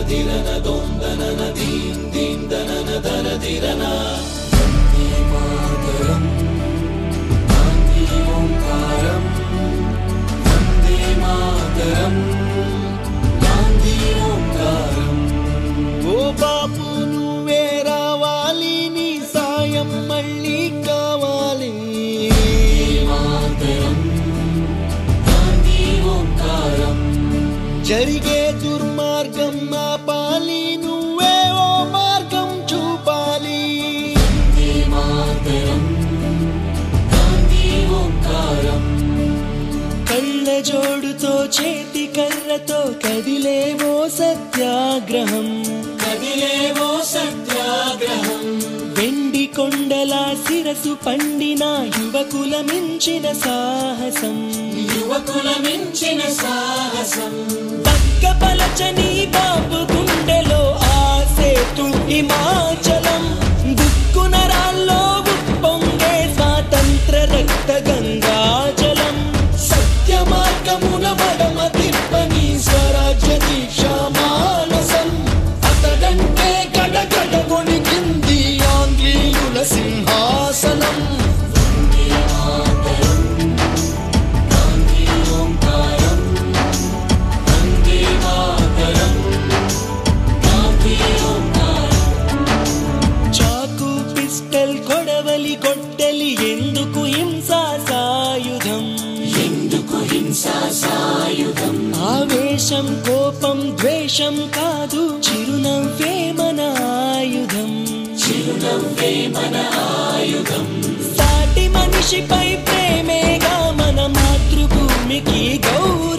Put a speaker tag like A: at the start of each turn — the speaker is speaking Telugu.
A: దిరన దొందనన దీం దీం దనన దన దిరన వందే మాతరం గాంధీ ఓంకారం వందే మాతరం గాంధీ ఓంకారం. ఓ బాపు నువ్వే రావాలి, నీ సాయం మళ్ళీ కావాలి. మాతరం గాంధీ ఓంకారం. జరిగే దుర్మార్గం ఆపాలి, నువ్వే ఓ మార్గం చూపాలి. మాతరం గాంధీ ఓంకారం. కళ్ళ జోడుతో చేతి కర్రతో కదిలేవో సత్యాగ్రహం, కదిలేవో సత్యాగ్రహం. వెండి కొండల శిరసు పండిన యువకుల మించిన సాహసం, యువకుల మించిన సాహసం. పక్కపలచని బాబు గుండెలో ఆసేతు హిమాచలం, దుక్కునరాల్లో ఉప్పొంగే స్వాతంత్ర రక్త గంగాజలం. సత్య మార్గమున మడమ తిప్పని స్వరాజ్య దీక్ష మానసం. అతడంటే గడగడ గొణికింది ఆంగ్లేయుల సింహాసనం. వందే మాతరం గాంధీ ఓంకారం వందే మాతరం గాంధీ ఓంకారం. చాకు పిస్టల్ కొడవలి కొట్టెలి ఎందుకు హింసా సాయుధం, ఎందుకు హింసా సాయుధం. ఆవేశం కోపం ద్వేషం కాదు, చిరునవ్వే మన ఆయుధం, చిరునవ్వే మన ఆయుధం. సాటి మనిషిపై ప్రేమేగా మన మాతృభూమికి గౌరవం.